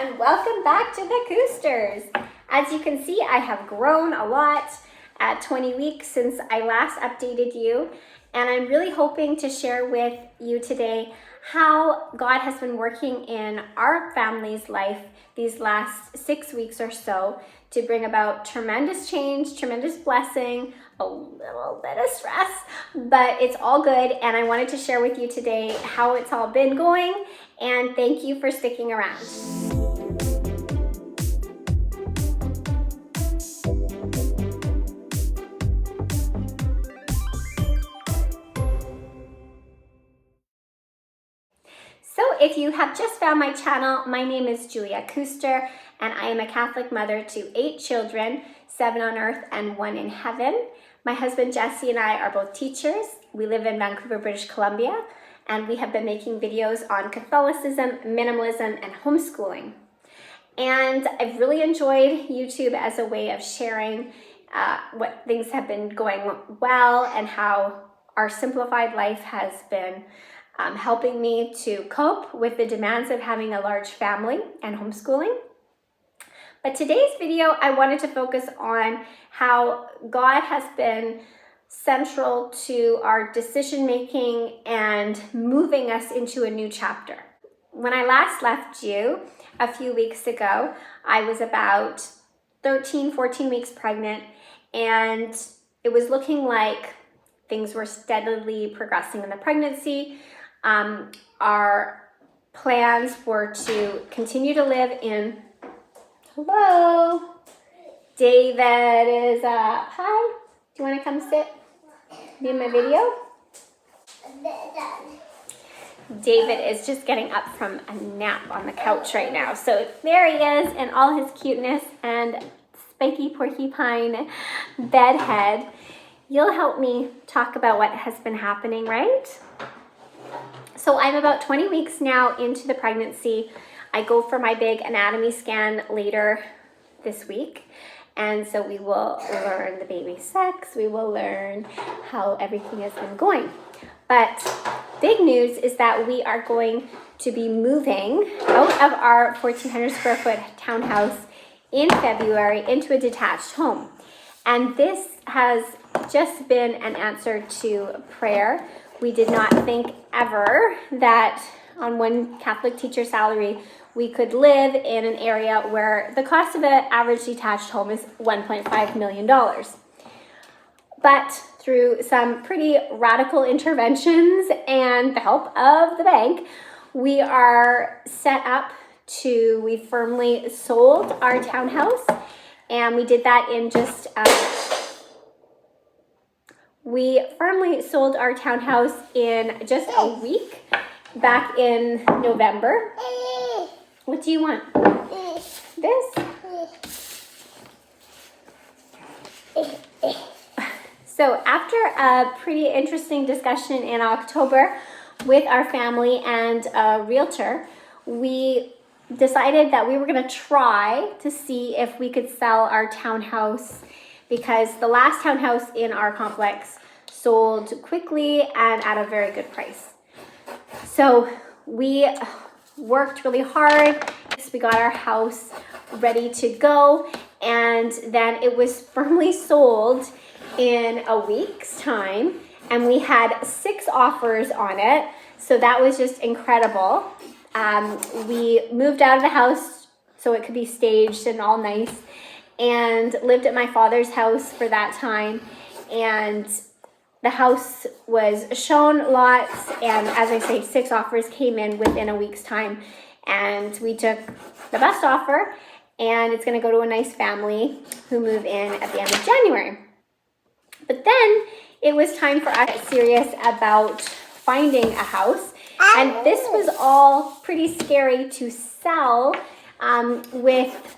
and welcome back to the Coosters. As you can see, I have grown a lot at 20 weeks since I last updated you, and I'm really hoping to share with you today how God has been working in our family's life these last 6 weeks or so to bring about tremendous change, tremendous blessing, a little bit of stress, but it's all good. And I wanted to share with you today how it's all been going, and thank you for sticking around. So if you have just found my channel, my name is Julia Cooster, and I am a Catholic mother to 8 children, 7 on earth and 1 in heaven. My husband Jesse and I are both teachers. We live in Vancouver, British Columbia, and we have been making videos on Catholicism, minimalism, and homeschooling. And I've really enjoyed YouTube as a way of sharing what things have been going well and how our simplified life has been helping me to cope with the demands of having a large family and homeschooling. But today's video, I wanted to focus on how God has been central to our decision making and moving us into a new chapter. When I last left you a few weeks ago, I was about 13, 14 weeks pregnant, and it was looking like things were steadily progressing in the pregnancy. Our plans were to continue to live in, hello, David is up. Hi, do you want to come sit? Be in my video? David is just getting up from a nap on the couch right now. So there he is in all his cuteness and spiky porcupine bed head. You'll help me talk about what has been happening, right? So I'm about 20 weeks now into the pregnancy. I go for my big anatomy scan later this week. And so we will learn the baby's sex. We will learn how everything has been going. But big news is that we are going to be moving out of our 1,400 square foot townhouse in February into a detached home. And this has just been an answer to prayer. We did not think ever that on one Catholic teacher salary, we could live in an area where the cost of an average detached home is $1.5 million. But through some pretty radical interventions and the help of the bank, we are set up we firmly sold our townhouse, and we did that in just we firmly sold our townhouse in just a week back in November. What do you want? This? So after a pretty interesting discussion in October with our family and a realtor, we decided that we were going to try to see if we could sell our townhouse, because the last townhouse in our complex sold quickly and at a very good price. So we worked really hard. We got our house ready to go, and then it was firmly sold in a week's time, and we had 6 offers on it. So that was just incredible. We moved out of the house so it could be staged and all nice, and lived at my father's house for that time. And the house was shown lots, and as I say, 6 offers came in within a week's time, and we took the best offer, and it's going to go to a nice family who move in at the end of January. But then it was time for us to get serious about finding a house, and this was all pretty scary to sell with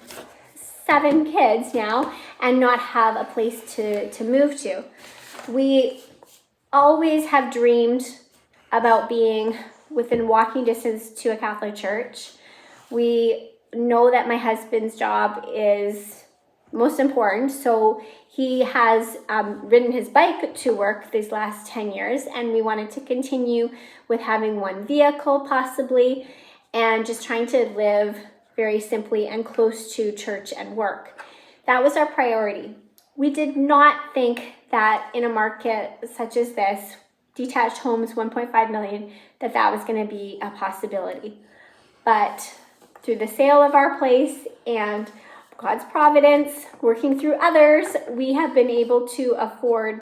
7 kids now and not have a place to move to. We always have dreamed about being within walking distance to a Catholic church. We know that my husband's job is most important, so he has ridden his bike to work these last 10 years, and we wanted to continue with having one vehicle possibly, and just trying to live very simply, and close to church and work. That was our priority. We did not think that in a market such as this, detached homes, 1.5 million, that was going to be a possibility. But through the sale of our place and God's providence, working through others, we have been able to afford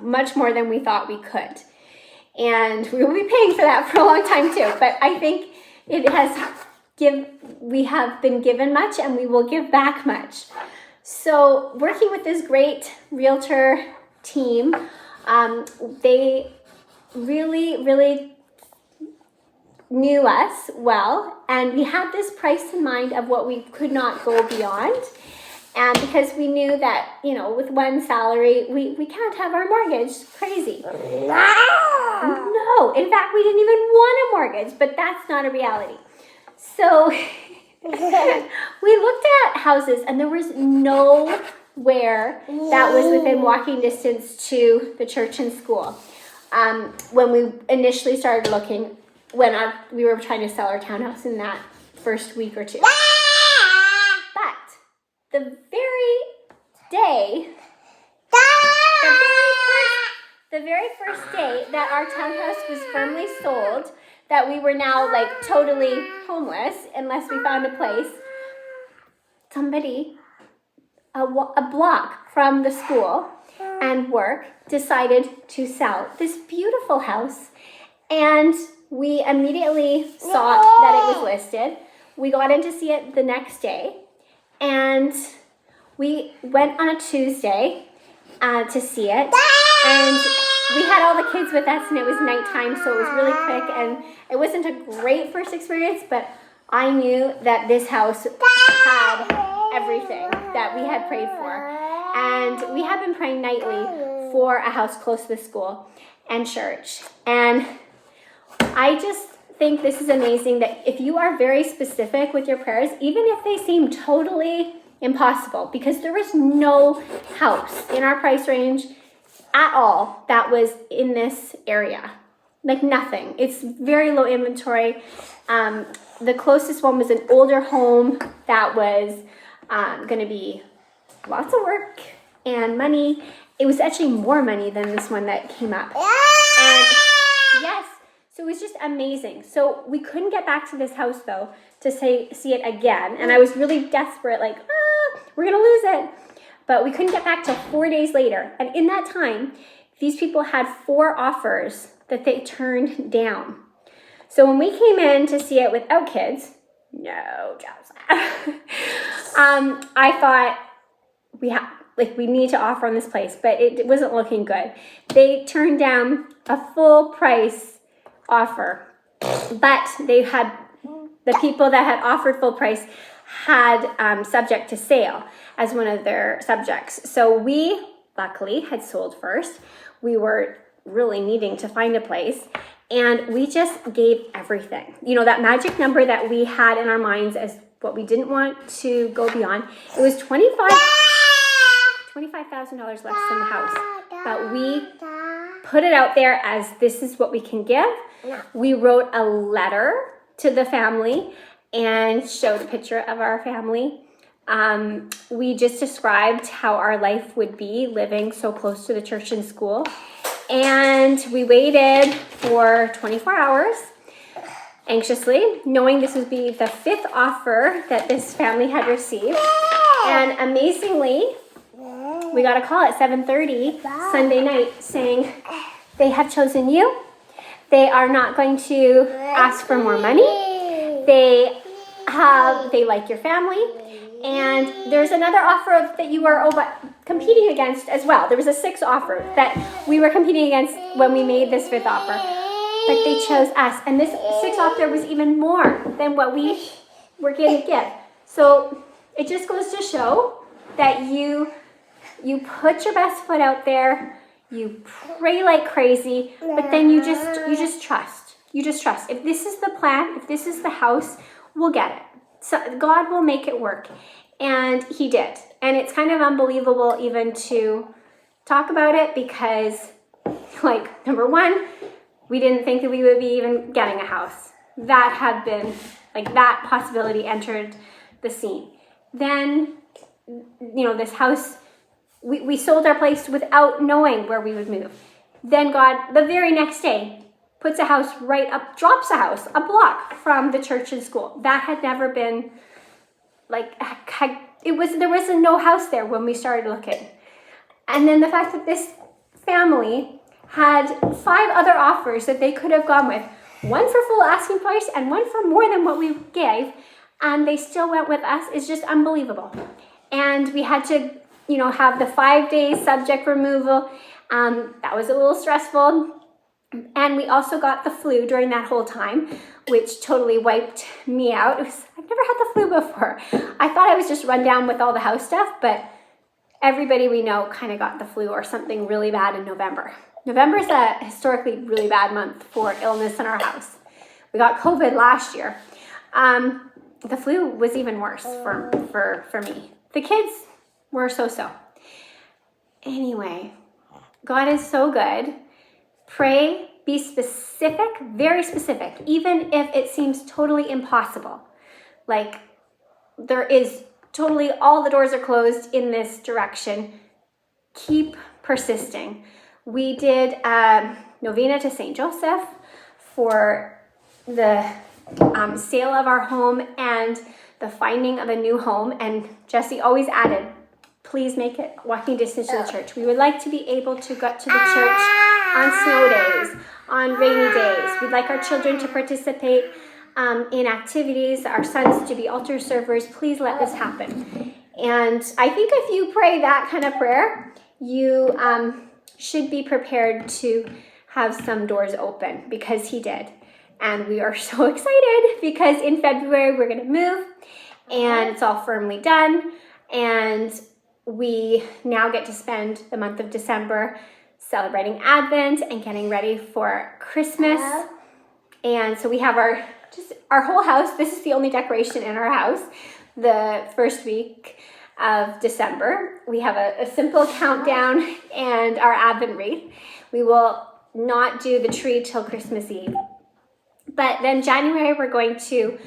much more than we thought we could. And we will be paying for that for a long time too. But I think we have been given much and we will give back much. So working with this great realtor team, they really, really knew us well, and we had this price in mind of what we could not go beyond. And because we knew that, with one salary, we can't have our mortgage. Crazy. No, in fact, we didn't even want a mortgage, but that's not a reality. So we looked at houses, and there was nowhere that was within walking distance to the church and school. When we initially started looking, when we were trying to sell our townhouse in that first week or two. But the very day, the very first day that our townhouse was firmly sold, that we were now like totally homeless unless we found a place, somebody a block from the school and work decided to sell this beautiful house, and we immediately saw that it was listed. We got in to see it the next day, and we went on a Tuesday to see it, and we had all the kids with us, and it was nighttime, so it was really quick, and it wasn't a great first experience, but I knew that this house had everything that we had prayed for, and we have been praying nightly for a house close to the school and church. And I just think this is amazing that if you are very specific with your prayers, even if they seem totally impossible, because there was no house in our price range at all that was in this area. Like nothing. It's very low inventory. The closest one was an older home that was going to be lots of work and money. It was actually more money than this one that came up. And yes, so it was just amazing. So we couldn't get back to this house though to see it again. And I was really desperate, like, we're going to lose it. But we couldn't get back till 4 days later. And in that time, these people had 4 offers that they turned down. So when we came in to see it without kids, no, Joseph, I thought we need to offer on this place, but it wasn't looking good. They turned down a full price offer, but they had, the people that had offered full price had subject to sale as one of their subjects. So we luckily had sold first. We were really needing to find a place, and we just gave everything. That magic number that we had in our minds as what we didn't want to go beyond. It was $25,000 less than the house, but we put it out there as this is what we can give. We wrote a letter to the family and showed a picture of our family. We just described how our life would be living so close to the church and school. And we waited for 24 hours anxiously, knowing this would be the 5th offer that this family had received. And amazingly, we got a call at 7:30 Sunday night saying they have chosen you. They are not going to ask for more money. They like your family. And there's another offer that you were competing against as well. There was a 6th offer that we were competing against when we made this 5th offer. But they chose us. And this 6th offer was even more than what we were going to give. So it just goes to show that you put your best foot out there. You pray like crazy. But then you just trust. You just trust. If this is the plan, if this is the house, we'll get it. So God will make it work. And he did. And it's kind of unbelievable even to talk about it because, number one, we didn't think that we would be even getting a house. that had been, like, that possibility entered the scene. Then, you know, this house, we sold our place without knowing where we would move. Then God, the very next day, puts a house right up, drops a house a block from the church and school. That had never been, like, there was no house there when we started looking. And then the fact that this family had 5 other offers that they could have gone with, one for full asking price and one for more than what we gave, and they still went with us, is just unbelievable. And we had to, you know, have the 5-day subject removal. That was a little stressful. And we also got the flu during that whole time, which totally wiped me out. I've never had the flu before. I thought I was just run down with all the house stuff, but everybody we know kind of got the flu or something really bad in November. November is a historically really bad month for illness in our house. We got COVID last year. The flu was even worse for me. The kids were so-so. Anyway, God is so good. Pray, be specific, very specific, even if it seems totally impossible. Like, there is totally, all the doors are closed in this direction. Keep persisting. We did a novena to St. Joseph for the sale of our home and the finding of a new home. And Jesse always added, please make it walking distance to the church. We would like to be able to go to the church on snow days, on rainy days. We'd like our children to participate in activities, our sons to be altar servers. Please let this happen. And I think if you pray that kind of prayer, you should be prepared to have some doors open, because he did. And we are so excited because in February we're going to move and it's all firmly done. And we now get to spend the month of December celebrating Advent and getting ready for Christmas. And so we have our whole house. This is the only decoration in our house. The first week of December, we have a simple countdown and our Advent wreath. We will not do the tree till Christmas Eve. But then January, we're going to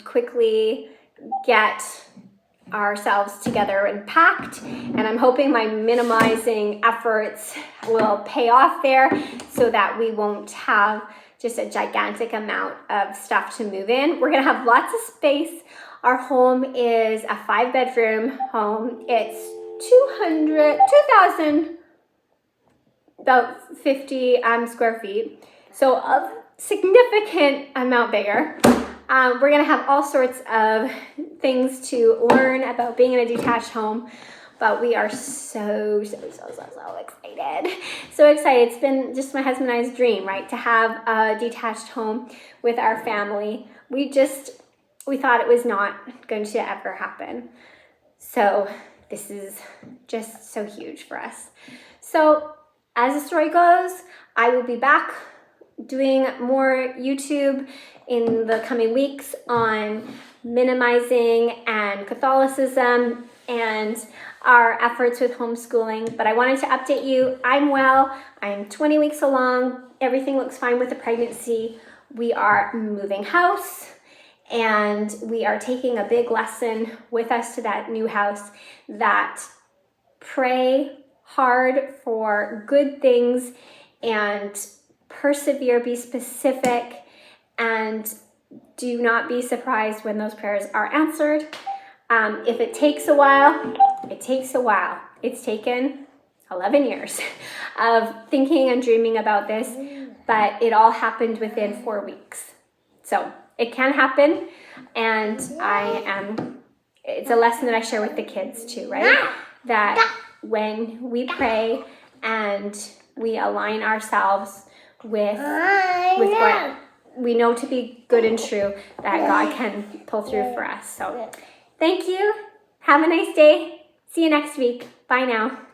quickly get ourselves together and packed, and I'm hoping my minimizing efforts will pay off there so that we won't have just a gigantic amount of stuff to move in. We're gonna have lots of space. Our home is a 5-bedroom home. It's 2,000, about 50 square feet, so a significant amount bigger. We're gonna have all sorts of things to learn about being in a detached home, but we are so excited. So excited. It's been just my husband and I's dream, right? To have a detached home with our family. We thought it was not going to ever happen. So this is just so huge for us. So as the story goes, I will be back doing more YouTube in the coming weeks on minimizing and Catholicism and our efforts with homeschooling. But I wanted to update you. I'm well. I'm 20 weeks along. Everything looks fine with the pregnancy. We are moving house, and we are taking a big lesson with us to that new house, that pray hard for good things and persevere, be specific, and do not be surprised when those prayers are answered. If it takes a while, it takes a while. It's taken 11 years of thinking and dreaming about this, but it all happened within 4 weeks. So it can happen, and it's a lesson that I share with the kids too, right? That when we pray and we align ourselves with what we know to be good and true, that God can pull through for us. So thank you. Have a nice day. See you next week. Bye now.